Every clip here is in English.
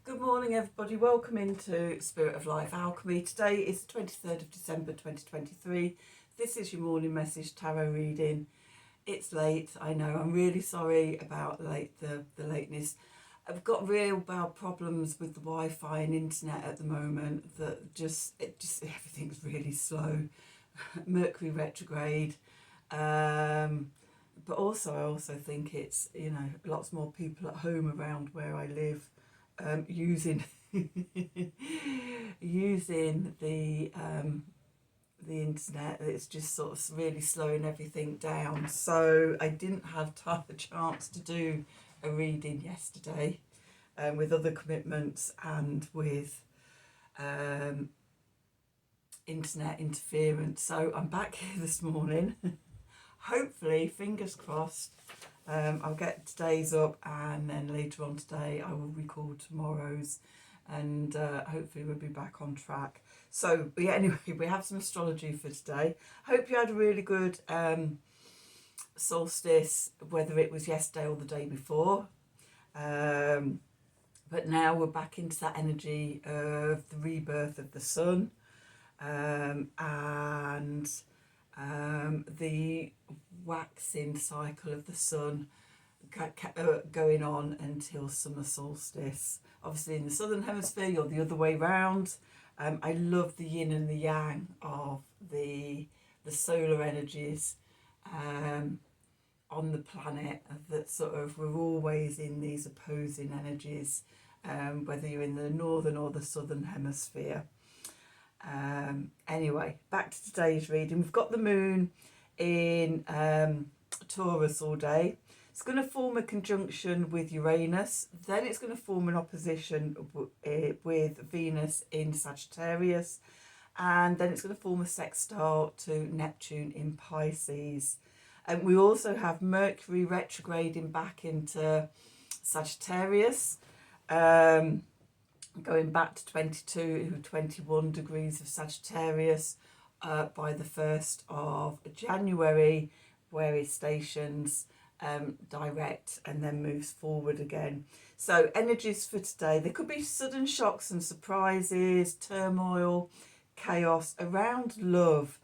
Good morning, everybody. Welcome into Spirit of Life Alchemy. Today is the 23rd of December 2023. This is your morning message tarot reading. It's late, I know. I'm really sorry about the lateness. I've got real bad problems with the Wi-Fi and internet at the moment. That just everything's really slow. Mercury retrograde. But also, I also think it's, lots more people at home around where I live using using the internet. It's just sort of really slowing everything down. So I didn't have a chance to do a reading yesterday, with other commitments and with internet interference. So I'm back here this morning. Hopefully, fingers crossed, I'll get today's up, and then later on today I will record tomorrow's, and hopefully we'll be back on track. So, but yeah, anyway, we have some astrology for today. Hope you had a really good solstice, whether it was yesterday or the day before. But now we're back into that energy of the rebirth of the sun, and the waxing cycle of the sun going on until summer solstice. Obviously in the southern hemisphere you're the other way round. I love the yin and the yang of the solar energies on the planet, that sort of we're always in these opposing energies, whether you're in the northern or the southern hemisphere. Anyway, back to today's reading. We've got the moon in Taurus all day. It's going to form a conjunction with Uranus. Then it's going to form an opposition with Venus in Sagittarius. And then it's going to form a sextile to Neptune in Pisces. And we also have Mercury retrograding back into Sagittarius, going back to 22, 21 degrees of Sagittarius by the 1st of January, where it stations direct and then moves forward again. So energies for today, there could be sudden shocks and surprises, turmoil, chaos around love,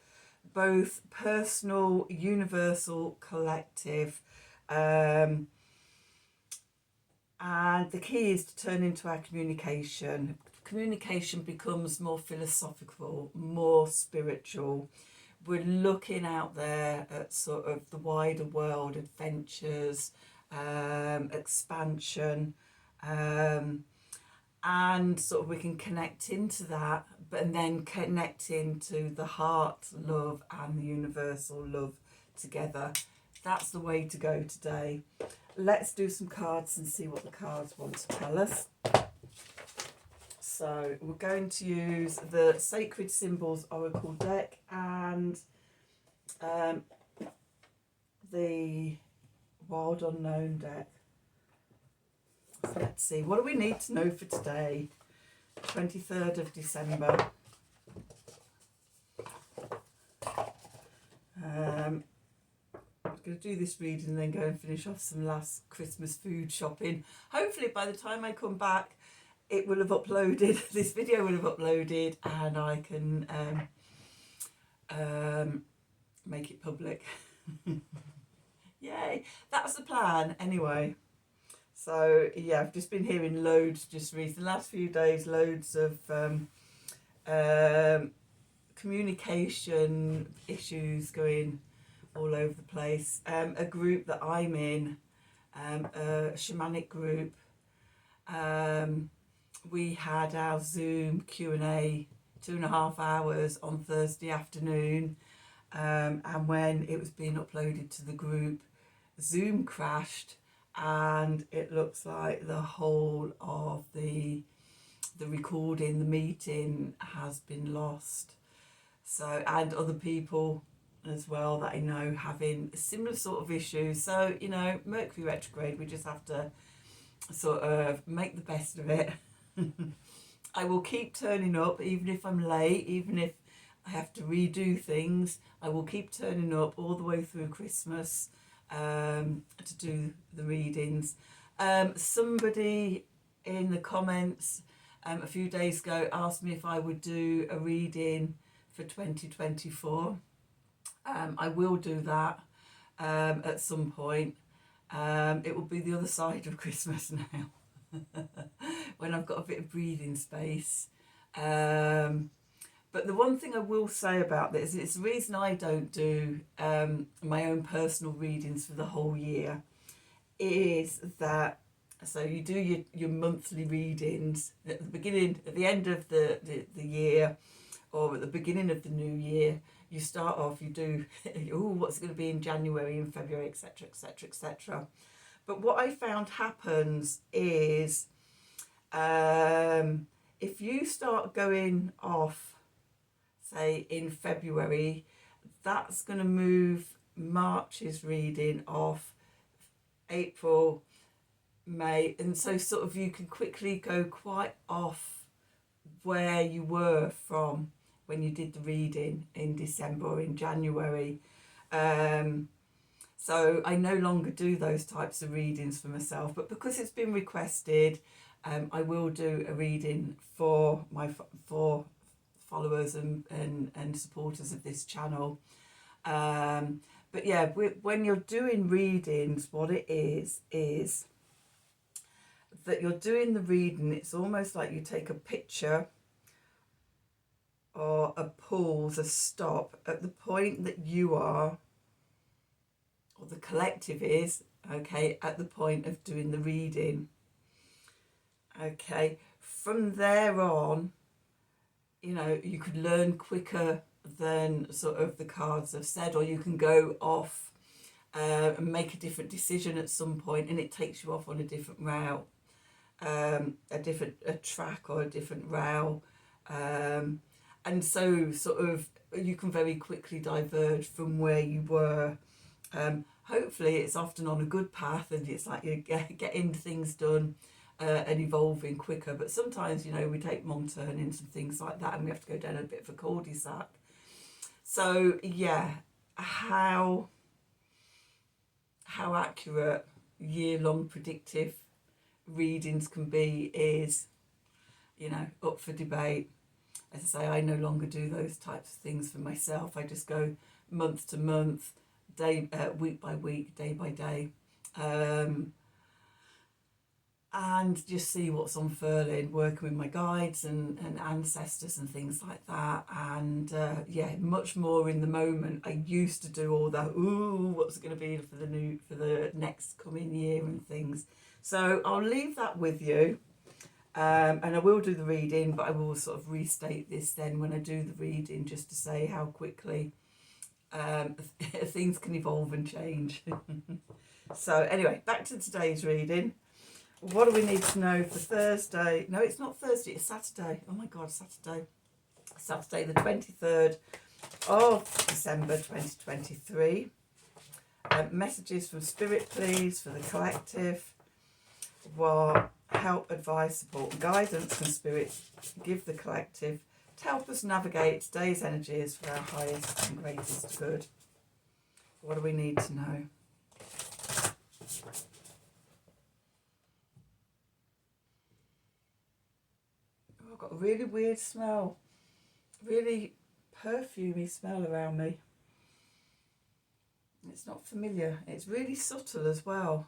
both personal, universal, collective. And the key is to turn into our communication. Communication becomes more philosophical, more spiritual. We're looking out there at sort of the wider world, adventures, expansion, and sort of we can connect into that, and then connect into the heart love and the universal love together. That's the way to go today. Let's do some cards and see what the cards want to tell us. So we're going to use the Sacred Symbols Oracle deck and the Wild Unknown deck. So let's see, what do we need to know for today, 23rd of December? I'm going to do this reading and then go and finish off some last Christmas food shopping. Hopefully by the time I come back it will have uploaded, this video will have uploaded, and I can make it public. Yay, that's the plan anyway. So yeah, I've just been hearing loads just recently, the last few days, loads of communication issues going all over the place. A group that I'm in, a shamanic group, we had our Zoom Q&A 2.5 hours on Thursday afternoon, and when it was being uploaded to the group, Zoom crashed, and it looks like the whole of the recording, the meeting has been lost. So, and other people as well that I know having similar sort of issues. So, Mercury retrograde, we just have to sort of make the best of it. I will keep turning up, even if I'm late, even if I have to redo things. I will keep turning up all the way through Christmas to do the readings. Somebody in the comments a few days ago asked me if I would do a reading for 2024. I will do that at some point. It will be the other side of Christmas now, when I've got a bit of breathing space. But the one thing I will say about this, it's the reason I don't do my own personal readings for the whole year, is that, so you do your monthly readings at the beginning, at the end of the year, or at the beginning of the new year. You start off, you do, what's it going to be in January and February, etc., etc., etc. But what I found happens is, if you start going off, say in February, that's going to move March's reading off April, May, and so sort of you can quickly go quite off where you were from when you did the reading in December or in January. So I no longer do those types of readings for myself, but because it's been requested, I will do a reading for my followers and supporters of this channel. But yeah, when you're doing readings, what it is that you're doing the reading, it's almost like you take a picture or a pause, a stop at the point that you are, or the collective is, okay, at the point of doing the reading. Okay, from there on, you know, you could learn quicker than sort of the cards have said, or you can go off and make a different decision at some point, and it takes you off on a different route, a track or a different route. And so sort of you can very quickly diverge from where you were. Hopefully it's often on a good path, and it's like you're getting things done and evolving quicker. But sometimes, you know, we take wrong turnings and things like that, and we have to go down a bit of a cul-de-sac. So yeah, how accurate year-long predictive readings can be is, you know, up for debate. As I say, I no longer do those types of things for myself. I just go month to month, week by week, day by day, and just see what's unfurling, working with my guides and ancestors and things like that. And yeah, much more in the moment. I used to do all that, what's it going to be for the next coming year and things. So I'll leave that with you. And I will do the reading, but I will sort of restate this then when I do the reading, just to say how quickly things can evolve and change. So anyway, back to today's reading. What do we need to know for Thursday? No, it's not Thursday, it's Saturday. Oh my God, Saturday. Saturday the 23rd of December 2023. Messages from Spirit, please, for the collective. What help, advice, support and guidance from Spirit give the collective to help us navigate today's energies for our highest and greatest good. What do we need to know? Oh, I've got a really weird smell, really perfumey smell around me. It's not familiar. It's really subtle as well.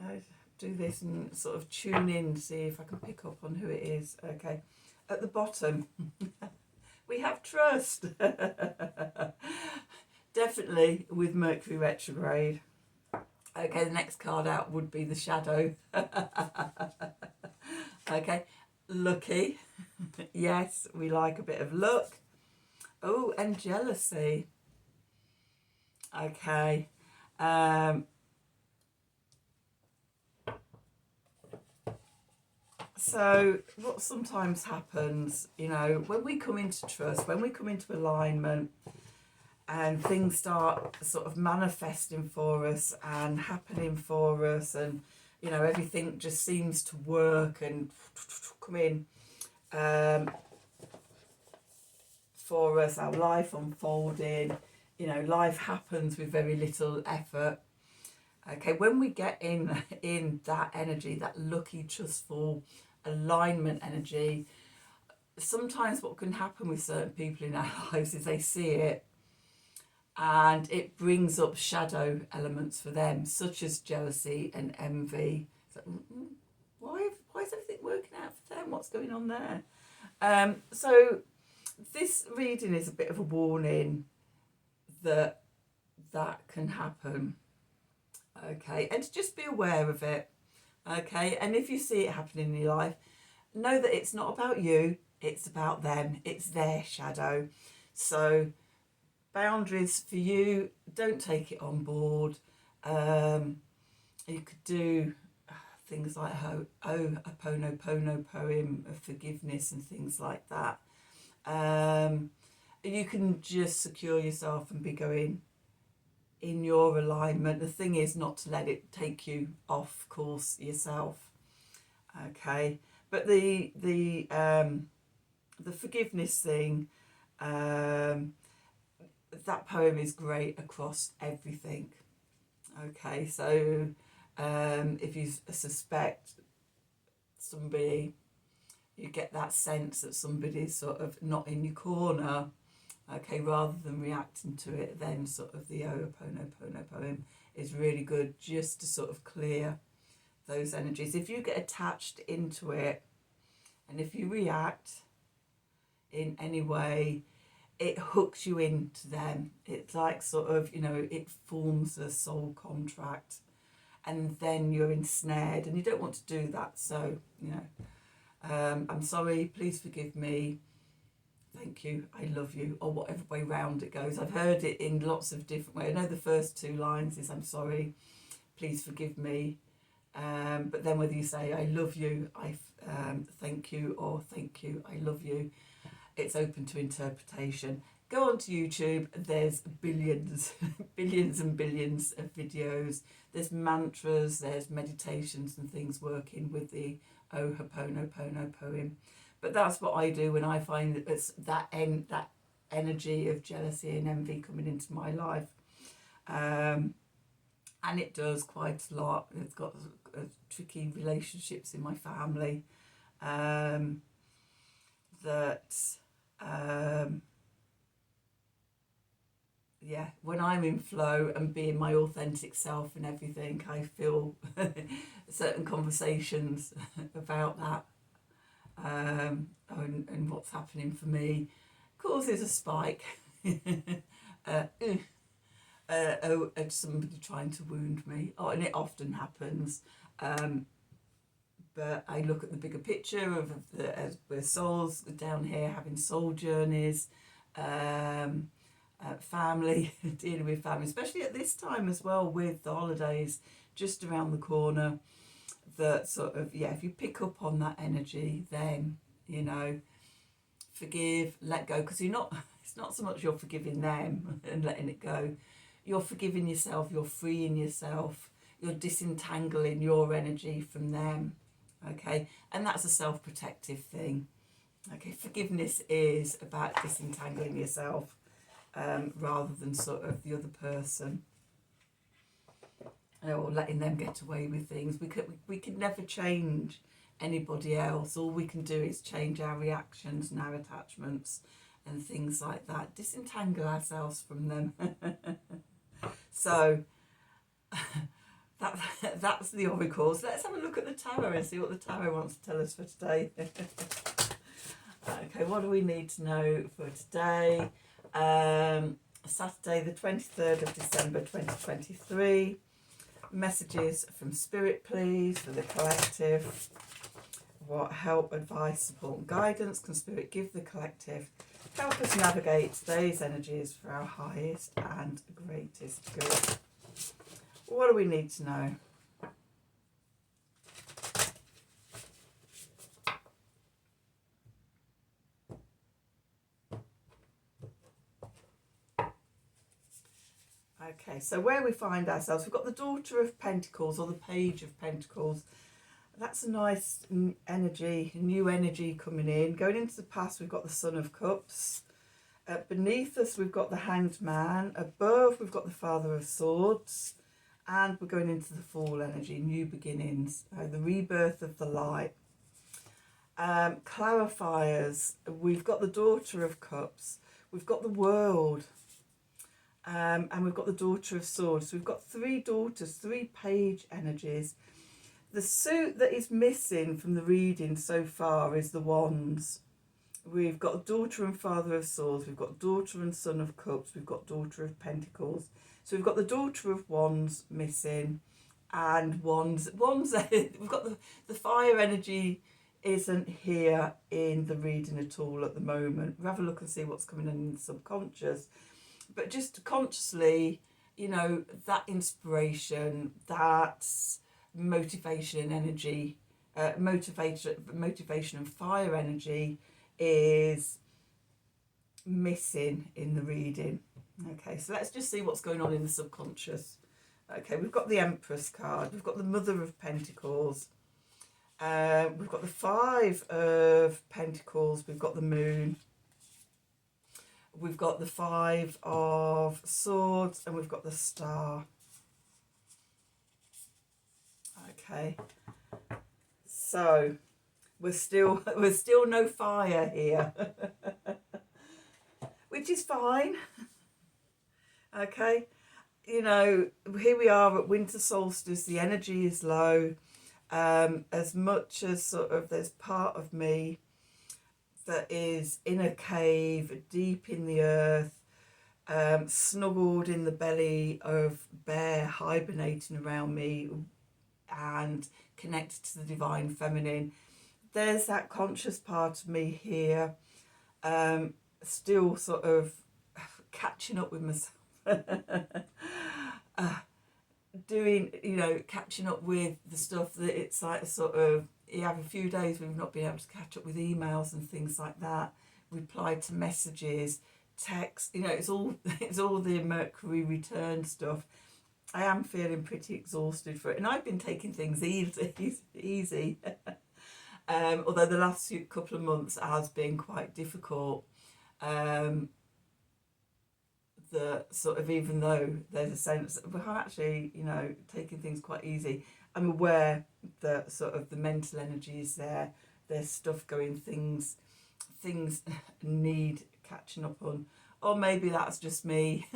I do this and sort of tune in, see if I can pick up on who it is. Okay, at the bottom we have trust. Definitely with Mercury retrograde. Okay, the next card out would be the shadow. Okay, lucky. Yes, we like a bit of luck. Oh, and jealousy. Okay. So what sometimes happens, you know, when we come into trust, when we come into alignment and things start sort of manifesting for us and happening for us, and, you know, everything just seems to work and come in for us, our life unfolding, you know, life happens with very little effort. Okay, when we get in that energy, that lucky, trustful alignment energy, sometimes what can happen with certain people in our lives is they see it and it brings up shadow elements for them, such as jealousy and envy. So, why is everything working out for them? What's going on there? So this reading is a bit of a warning that that can happen. Okay, and to just be aware of it. Okay, and if you see it happening in your life, know that it's not about you, it's about them, it's their shadow. So boundaries for you, don't take it on board. You could do things like a Pono poem of forgiveness and things like that. You can just secure yourself and be going in your alignment. The thing is not to let it take you off course yourself. Okay, but the forgiveness thing, that poem is great across everything. Okay, so if you suspect somebody, you get that sense that somebody's sort of not in your corner, okay, rather than reacting to it, then sort of the Ho'oponopono poem is really good just to sort of clear those energies. If you get attached into it and if you react in any way, it hooks you into them. It's like sort of, it forms a soul contract and then you're ensnared and you don't want to do that. So, I'm sorry, please forgive me, thank you, I love you, or whatever way round it goes. I've heard it in lots of different ways. I know the first two lines is I'm sorry, please forgive me. But then whether you say I love you, I thank you, or thank you, I love you, it's open to interpretation. Go onto YouTube, there's billions, billions and billions of videos. There's mantras, there's meditations and things working with the Ho'oponopono poem. But that's what I do when I find that it's that energy of jealousy and envy coming into my life. And it does quite a lot. It's got tricky relationships in my family. When I'm in flow and being my authentic self and everything, I feel certain conversations about that and what's happening for me causes a spike. Somebody trying to wound me. And it often happens. But I look at the bigger picture of we're souls down here having soul journeys, family, dealing with family, especially at this time as well with the holidays just around the corner. That sort of, if you pick up on that energy, then, forgive, let go, because it's not so much you're forgiving them and letting it go, you're forgiving yourself, you're freeing yourself, you're disentangling your energy from them. Okay, and that's a self-protective thing. Okay, forgiveness is about disentangling yourself rather than sort of the other person, or letting them get away with things. We could never change anybody else. All we can do is change our reactions and our attachments and things like that. Disentangle ourselves from them. So that's the oracles. Let's have a look at the tarot and see what the tarot wants to tell us for today. Okay, what do we need to know for today? Saturday the 23rd of December 2023. Messages from Spirit, please, for the collective. What help, advice, support and guidance can Spirit give the collective? Help us navigate today's energies for our highest and greatest good. What do we need to know? Okay, so where we find ourselves, we've got the Daughter of Pentacles or the Page of Pentacles. That's a nice energy, new energy coming in. Going into the past, we've got the Son of Cups. Beneath us, we've got the Hanged Man. Above, we've got the Father of Swords. and we're going into the fall energy, new beginnings, the rebirth of the light. Clarifiers, we've got the Daughter of Cups, we've got the World, and we've got the Daughter of Swords. So we've got three daughters, three page energies. The suit that is missing from the reading so far is the Wands. We've got Daughter and Father of Swords, we've got Daughter and Son of Cups, we've got Daughter of Pentacles. So we've got the Daughter of Wands missing, and Wands, we've got the fire energy isn't here in the reading at all at the moment. We'll have a look and see what's coming in the subconscious. But just consciously, you know, that inspiration, that motivation energy, motivation and fire energy is missing in the reading. Okay, so let's just see what's going on in the subconscious. Okay, we've got the Empress card, we've got the Mother of Pentacles, we've got the Five of Pentacles, we've got the Moon, we've got the Five of Swords, and we've got the Star. Okay, so we're still no fire here, which is fine. Okay, you know, here we are at winter solstice, the energy is low. As much as sort of there's part of me that is in a cave, deep in the earth, snuggled in the belly of bear, hibernating around me and connected to the divine feminine. There's that conscious part of me here, still sort of catching up with myself. Doing, you know, catching up with the stuff that it's like sort of, you have a few days we've not been able to catch up with emails and things like that, reply to messages, text, you know, it's all the Mercury return stuff. I am feeling pretty exhausted for it, and I've been taking things easy. Although the last couple of months has been quite difficult. The sort of, even though there's a sense we're actually, you know, taking things quite easy, I'm aware that sort of the mental energy is there, there's stuff going, things need catching up on, or maybe that's just me.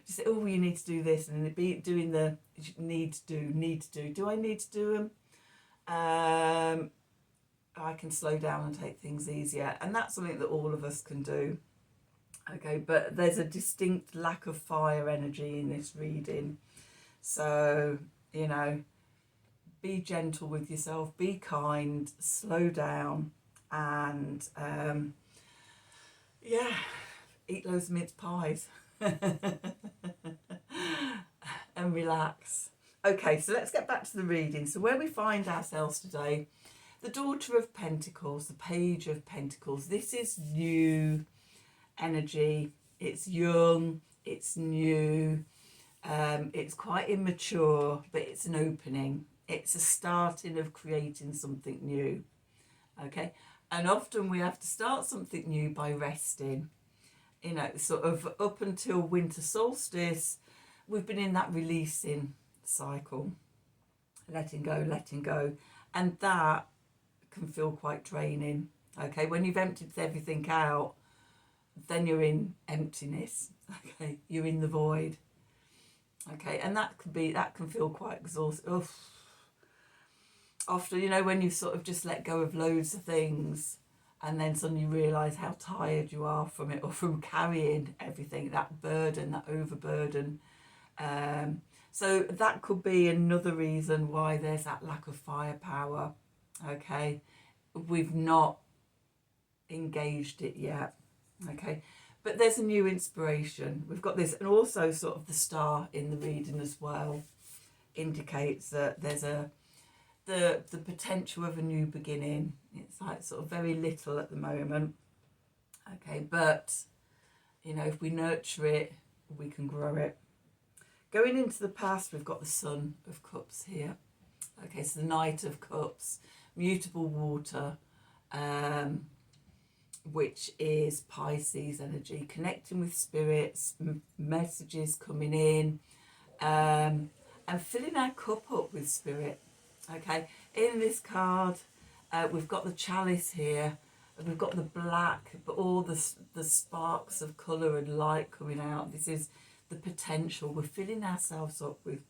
Just say, oh, you need to do this, and it be doing the need to do. Do I need to do them? I can slow down and take things easier, and that's something that all of us can do. Okay, but there's a distinct lack of fire energy in this reading. So, you know, be gentle with yourself, be kind, slow down, and yeah, eat loads of mince pies and relax. Okay, so let's get back to the reading. So where we find ourselves today, the Daughter of Pentacles, the Page of Pentacles. This is new energy, it's young, it's new, it's quite immature, but it's an opening, it's a starting of creating something new. Okay, and often we have to start something new by resting. You know, sort of up until winter solstice we've been in that releasing cycle, letting go, and that can feel quite draining. Okay, when you've emptied everything out, then you're in emptiness. Okay, you're in the void. Okay, and that can feel quite exhausting. After, you know, when you sort of just let go of loads of things, and then suddenly realise how tired you are from it, or from carrying everything, that burden, that overburden. So that could be another reason why there's that lack of firepower. Okay, we've not engaged it yet. Okay, but there's a new inspiration. We've got this, and also sort of the star in the reading as well indicates that there's the potential of a new beginning. It's like sort of very little at the moment. Okay, but you know, if we nurture it, we can grow it. Going into the past, we've got the Son of Cups here. Okay, so the Knight of Cups, mutable water, which is Pisces energy, connecting with spirits, messages coming in, and filling our cup up with spirit. Okay, in this card, we've got the chalice here, and we've got the black, but all the sparks of colour and light coming out. This is the potential. We're filling ourselves up with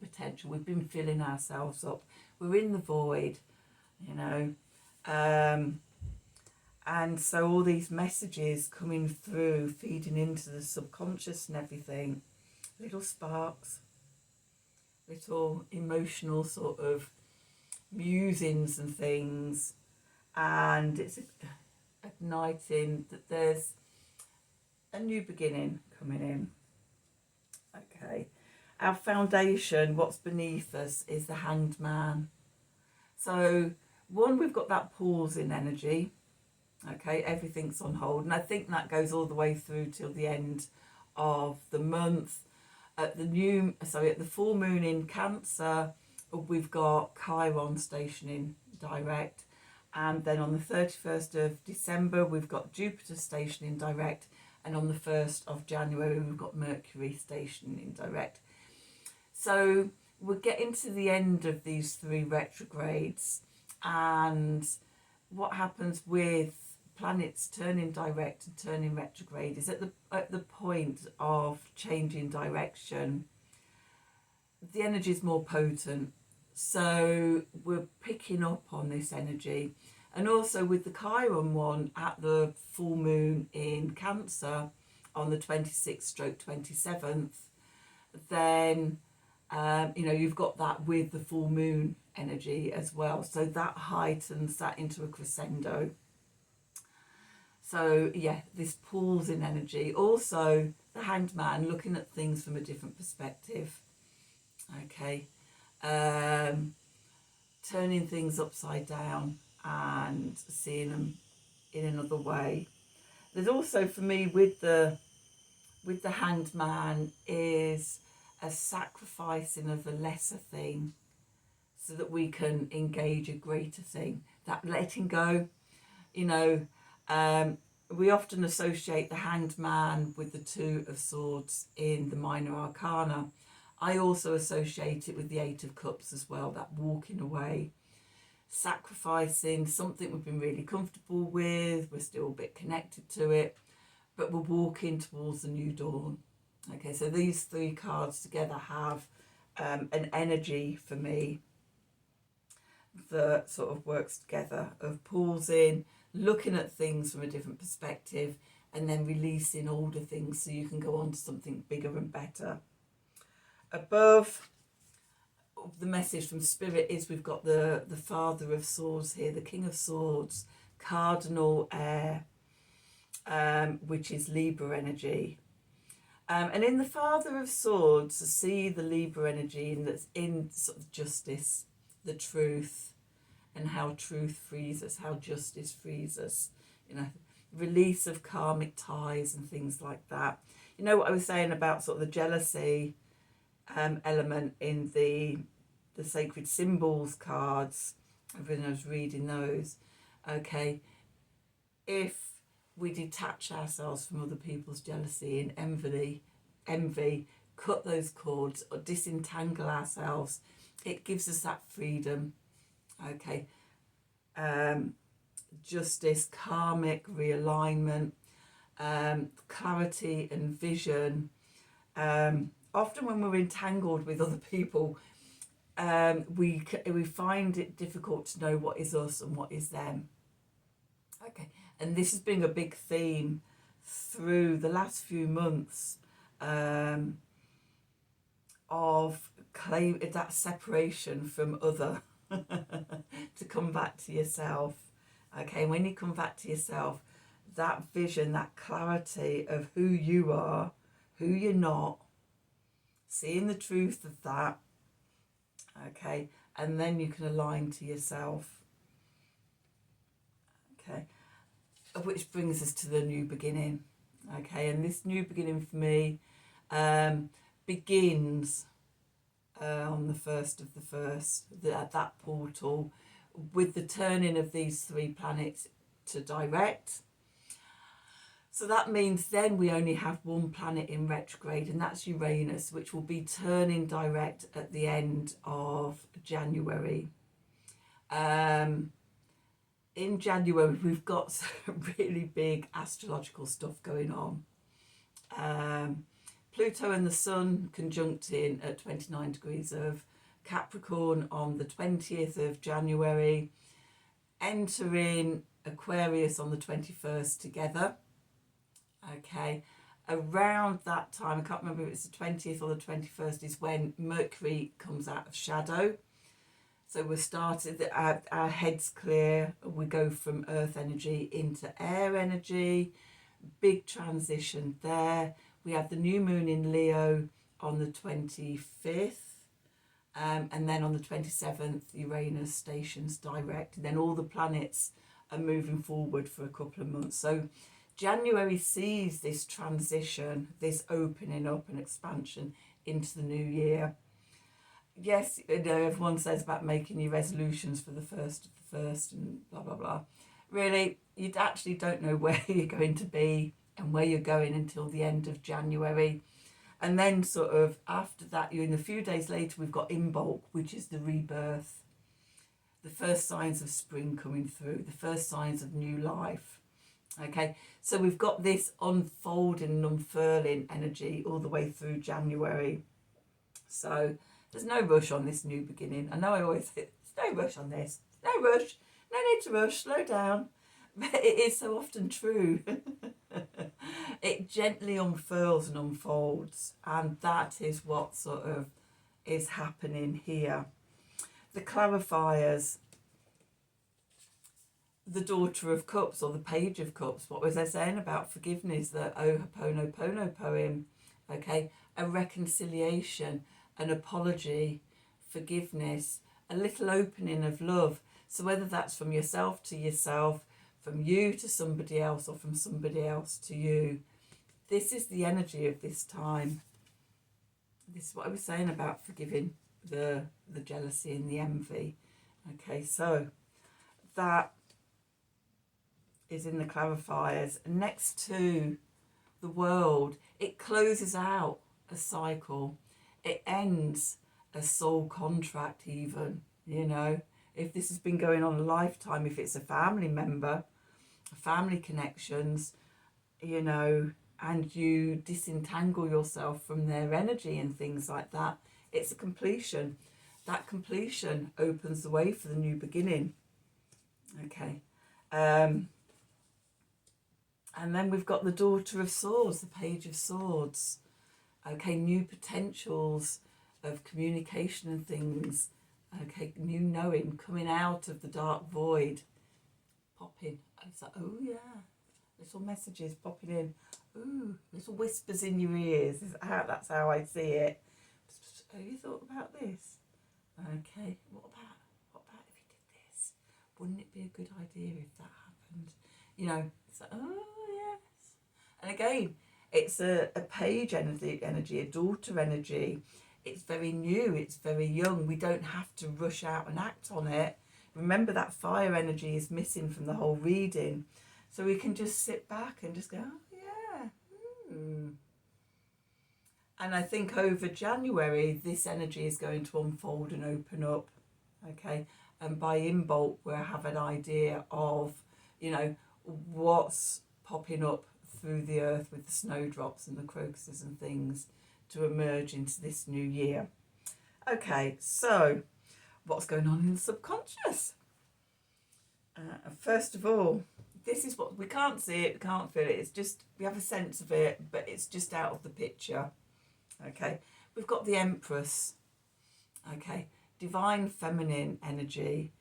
potential. We've been filling ourselves up. We're in the void, you know. And so all these messages coming through, feeding into the subconscious and everything, little sparks, little emotional sort of musings and things, and it's igniting that there's a new beginning coming in. Okay, our foundation, what's beneath us, is the Hanged Man. So one, we've got that pause in energy. Okay, everything's on hold, and I think that goes all the way through till the end of the month. At the full moon in Cancer, we've got Chiron stationing direct, and then on the 31st of December we've got Jupiter stationing direct, and on the 1st of January we've got Mercury stationing direct. So we're getting to the end of these 3 retrogrades, and what happens with planets turning direct and turning retrograde is at the point of changing direction, the energy is more potent. So we're picking up on this energy. And also with the Chiron one at the full moon in Cancer on the 26/27th, then you've got that with the full moon energy as well. So that heightens that into a crescendo. So yeah, this pulls in energy. Also, the Hanged Man, looking at things from a different perspective. Okay, turning things upside down and seeing them in another way. There's also, for me, with the Hanged Man, is a sacrificing of a lesser thing so that we can engage a greater thing. That letting go, we often associate the Hanged Man with the 2 of Swords in the Minor Arcana. I also associate it with the 8 of Cups as well, that walking away, sacrificing something we've been really comfortable with, we're still a bit connected to it, but we're walking towards the new dawn. Okay, so these 3 cards together have an energy for me that sort of works together, of pausing, looking at things from a different perspective, and then releasing older things so you can go on to something bigger and better. Above, the message from Spirit is we've got the Father of Swords here, the King of Swords, cardinal air, which is Libra energy. And in the Father of Swords, I see the Libra energy, and that's in sort of justice, the truth, and how truth frees us, how justice frees us, release of karmic ties and things like that. You know what I was saying about sort of the jealousy element in the sacred symbols cards when I was reading those. Okay, if we detach ourselves from other people's jealousy and envy, cut those cords or disentangle ourselves, it gives us that freedom. Okay, justice, karmic realignment, clarity and vision. Often when we're entangled with other people, we find it difficult to know what is us and what is them. Okay, and this has been a big theme through the last few months, of claim that separation from other to come back to yourself. Okay, when you come back to yourself, that vision, that clarity of who you are, who you're not, seeing the truth of that. Okay, and then you can align to yourself. Okay, which brings us to the new beginning. Okay, and this new beginning for me begins on the 1st of the 1st, at that portal, with the turning of these 3 planets to direct. So that means then we only have one planet in retrograde, and that's Uranus, which will be turning direct at the end of January. In January, we've got some really big astrological stuff going on. Pluto and the Sun conjuncting at 29 degrees of Capricorn on the 20th of January, entering Aquarius on the 21st together. Okay, around that time, I can't remember if it's the 20th or the 21st, is when Mercury comes out of shadow. So we're started, our head's clear, we go from earth energy into air energy, big transition there. We have the new moon in Leo on the 25th, and then on the 27th, Uranus stations direct, and then all the planets are moving forward for a couple of months. So January sees this transition, this opening up and expansion into the new year. Yes, you know, everyone says about making your resolutions for the first of the first and blah, blah, blah. Really, you actually don't know where you're going to be and where you're going until the end of January. And then sort of after that, you're in a few days later, we've got Imbolc, which is the rebirth, the first signs of spring coming through, the first signs of new life. Okay, so we've got this unfolding and unfurling energy all the way through January. So there's no rush on this new beginning. I know I always say, there's no rush on this. No rush. No need to rush. Slow down. But it is so often true. It gently unfurls and unfolds. And that is what sort of is happening here. The clarifiers. The Daughter of Cups or the Page of Cups. What was I saying about forgiveness? The O Ho'oponopono poem. Okay. A reconciliation, an apology, forgiveness, a little opening of love. So whether that's from yourself to yourself, from you to somebody else, or from somebody else to you, this is the energy of this time. This is what I was saying about forgiving the jealousy and the envy. Okay, so that is in the clarifiers. Next to the World, it closes out a cycle. It ends a soul contract even, you know. If this has been going on a lifetime, if it's a family member, family connections, you know, and you disentangle yourself from their energy and things like that, it's a completion. That completion opens the way for the new beginning. Okay. And then we've got the Daughter of Swords, the Page of Swords. Okay, new potentials of communication and things. Okay, new knowing, coming out of the dark void. Popping. It's like, oh yeah. Little messages popping in. Ooh, little whispers in your ears. That's how I see it. Have you thought about this? Okay, what about if you did this? Wouldn't it be a good idea if that happened? You know, it's like, oh yes. And again, it's a page energy, a daughter energy. It's very new, it's very young. We don't have to rush out and act on it. Remember that fire energy is missing from the whole reading. So we can just sit back and just go, oh yeah. And I think over January, this energy is going to unfold and open up. Okay. And by Imbolc, we'll have an idea of, you know, what's popping up through the earth with the snowdrops and the crocuses and things to emerge into this new year. Okay, so what's going on in the subconscious? First of all, this is what we can't see it, we can't feel it. It's just, we have a sense of it, but it's just out of the picture. Okay, we've got the Empress. Okay, divine feminine energy.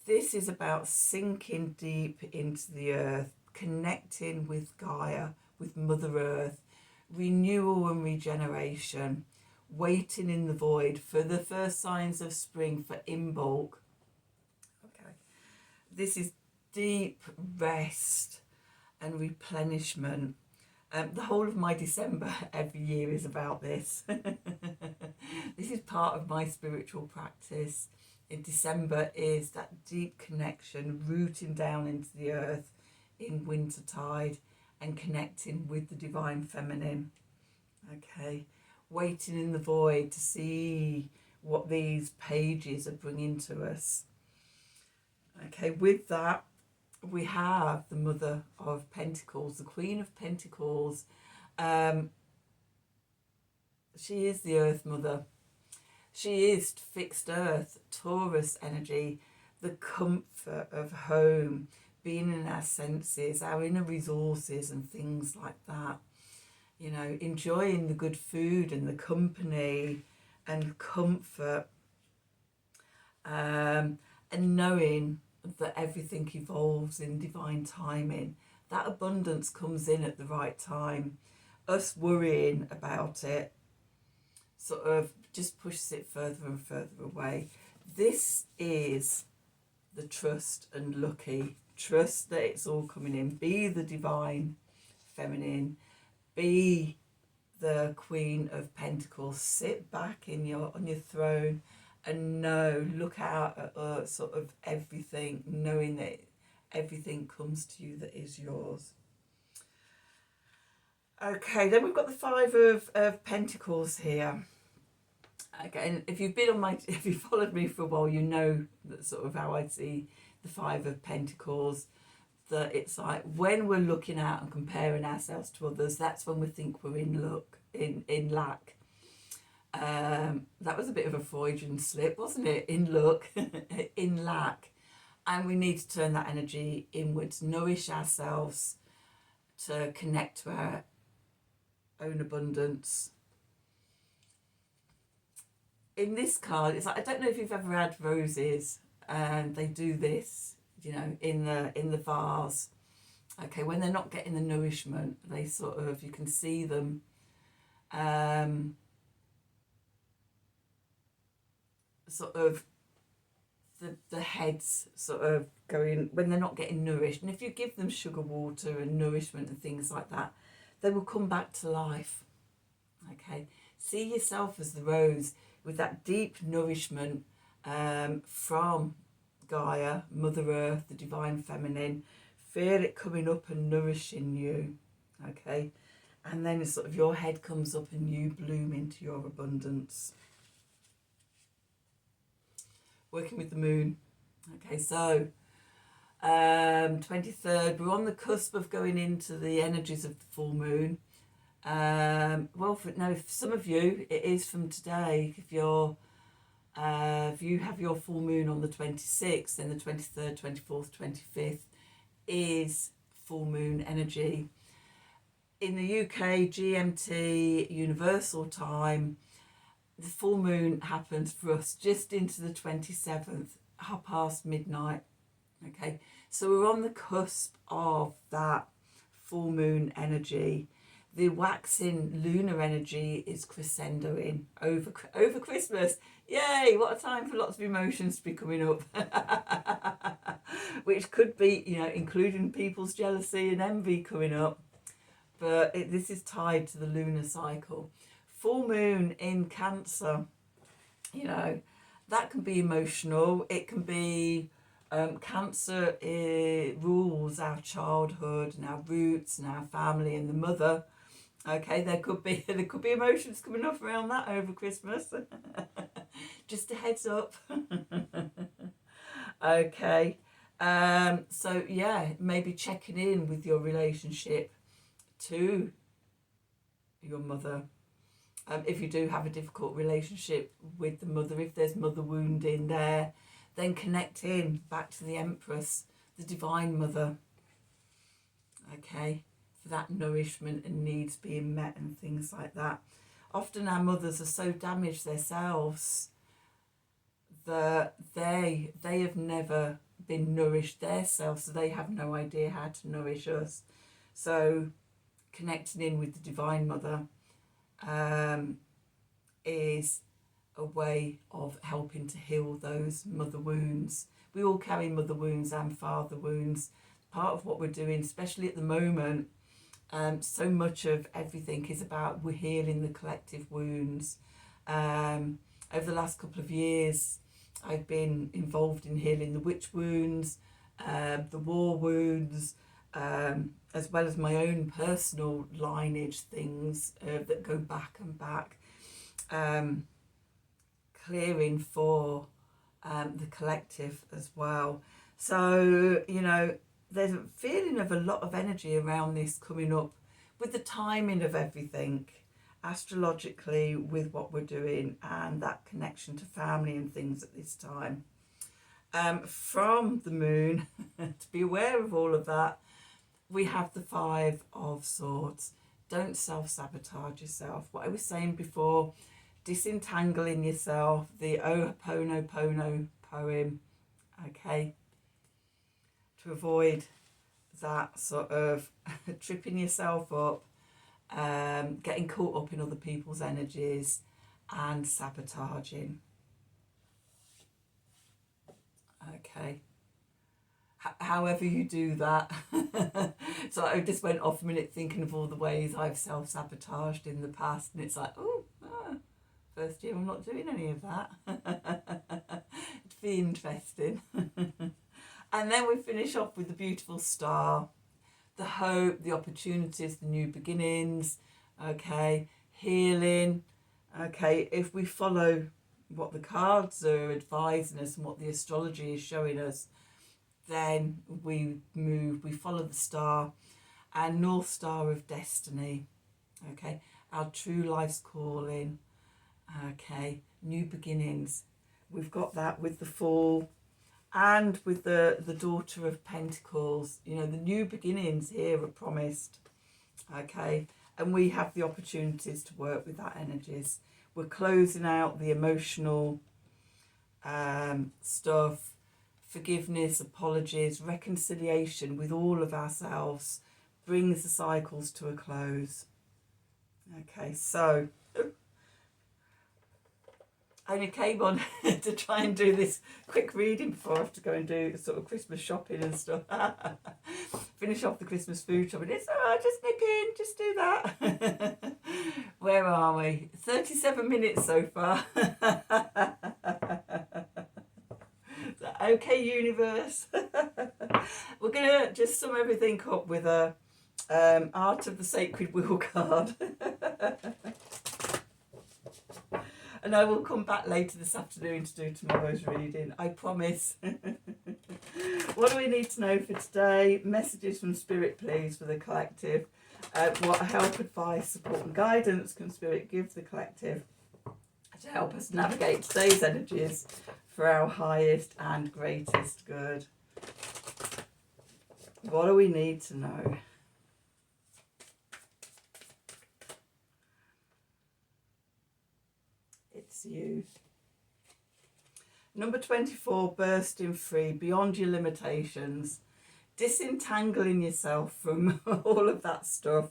This is about sinking deep into the earth, connecting with Gaia, with Mother Earth, renewal and regeneration, waiting in the void for the first signs of spring for Imbolc. Okay, this is deep rest and replenishment. The whole of my December every year is about this. This is part of my spiritual practice. In December is that deep connection, rooting down into the earth in wintertide and connecting with the divine feminine. Okay, waiting in the void to see what these pages are bringing to us. Okay, with that, we have the Mother of Pentacles, the Queen of Pentacles. She is the Earth Mother. She is fixed Earth, Taurus energy, the comfort of home, being in our senses, our inner resources and things like that. You know, enjoying the good food and the company and comfort, and knowing that everything evolves in divine timing. That abundance comes in at the right time. Us worrying about it sort of just pushes it further and further away. This is the trust and lucky. Trust that it's all coming in. Be the divine feminine. Be the Queen of Pentacles. Sit back on your throne and look out at sort of everything, knowing that everything comes to you that is yours. Okay, then we've got the Five of Pentacles here. Okay, and if you've followed me for a while, you know that sort of how I see the Five of Pentacles. That it's like when we're looking out and comparing ourselves to others, that's when we think we're in lack. That was a bit of a Freudian slip, wasn't it? In luck, in lack. And we need to turn that energy inwards, nourish ourselves to connect to our own abundance. In this card, it's like, I don't know if you've ever had roses and they do this, you know, in the vase. Okay, when they're not getting the nourishment, they sort of, you can see them sort of the heads sort of going when they're not getting nourished. And if you give them sugar water and nourishment and things like that, they will come back to life. Okay, see yourself as the rose with that deep nourishment from Gaia, Mother Earth, the divine feminine. Feel it coming up and nourishing you. Okay, and then sort of your head comes up and you bloom into your abundance. Working with the moon. Okay, so 23rd, we're on the cusp of going into the energies of the full moon. Well, for some of you, it is from today. If you have your full moon on the 26th, then the 23rd, 24th, 25th is full moon energy. In the UK, GMT, Universal Time, the full moon happens for us just into the 27th, past midnight. Okay, so we're on the cusp of that full moon energy. The waxing lunar energy is crescendoing over Christmas. Yay, what a time for lots of emotions to be coming up. Which could be, you know, including people's jealousy and envy coming up. But this is tied to the lunar cycle. Full moon in Cancer, you know, that can be emotional. It can be, Cancer rules our childhood and our roots and our family and the mother. Okay, there could be emotions coming up around that over Christmas. Just a heads up. Okay, so yeah, maybe checking in with your relationship to your mother. If you do have a difficult relationship with the mother, if there's mother wound in there, then connect in back to the Empress, the Divine Mother. Okay, for that nourishment and needs being met and things like that. Often our mothers are so damaged themselves that they have never been nourished themselves, so they have no idea how to nourish us. So connecting in with the Divine Mother is a way of helping to heal those mother wounds. We all carry mother wounds and father wounds. Part of what we're doing, especially at the moment, so much of everything is about we're healing the collective wounds. Over the last couple of years, I've been involved in healing the witch wounds, the war wounds, as well as my own personal lineage things that go back and back, clearing for the collective as well. So, you know, there's a feeling of a lot of energy around this coming up with the timing of everything, astrologically, with what we're doing, and that connection to family and things at this time. From the moon, to be aware of all of that, we have the Five of Swords. Don't self-sabotage yourself. What I was saying before, disentangling yourself, the Ho'oponopono poem, okay, to avoid that sort of tripping yourself up, getting caught up in other people's energies and sabotaging. Okay. However you do that. So I just went off a minute thinking of all the ways I've self-sabotaged in the past, and it's like, first year I'm not doing any of that. It'd be interesting. And then we finish off with the beautiful star, the hope, the opportunities, the new beginnings, okay, healing. Okay, if we follow what the cards are advising us and what the astrology is showing us, then we follow the star, and North Star of destiny, okay, our true life's calling, okay, new beginnings. We've got that with the Fool and with the Daughter of Pentacles. You know, the new beginnings here are promised, okay, and we have the opportunities to work with that energies. We're closing out the emotional stuff, forgiveness, apologies, reconciliation with all of ourselves brings the cycles to a close. Okay, so I only came on to try and do this quick reading before I have to go and do sort of Christmas shopping and stuff. Finish off the Christmas food shopping. It's just nip in, just do that. Where are we? 37 minutes so far. Okay, universe. We're gonna just sum everything up with a Art of the Sacred Wheel card. And I will come back later this afternoon to do tomorrow's reading, I promise. What do we need to know for today? Messages from Spirit, please, for the collective. What help, advice, support and guidance can Spirit give the collective to help us navigate today's energies for our highest and greatest good? What do we need to know? It's you. Number 24, bursting free, beyond your limitations, disentangling yourself from all of that stuff.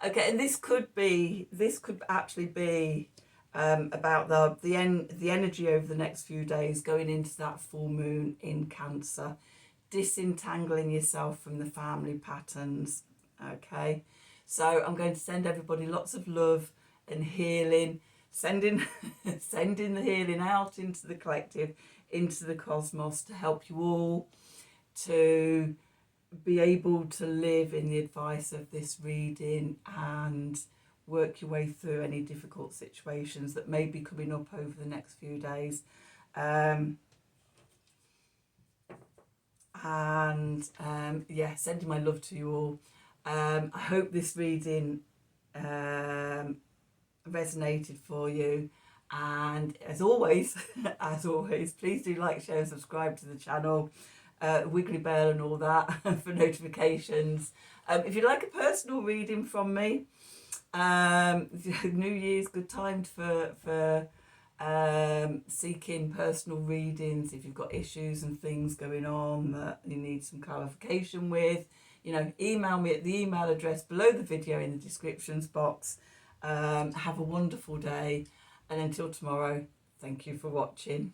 Okay, and this could actually be about the energy over the next few days going into that full moon in Cancer, disentangling yourself from the family patterns. Okay, so I'm going to send everybody lots of love and healing, sending the healing out into the collective, into the cosmos, to help you all to be able to live in the advice of this reading and work your way through any difficult situations that may be coming up over the next few days. Yeah, sending my love to you all. I hope this reading resonated for you, and as always please do like, share and subscribe to the channel, wiggly bell and all that for notifications. If you'd like a personal reading from me, New Year's good time for seeking personal readings. If you've got issues and things going on that you need some clarification with, you know, email me at the email address below the video in the descriptions box. Have a wonderful day, and until tomorrow, thank you for watching.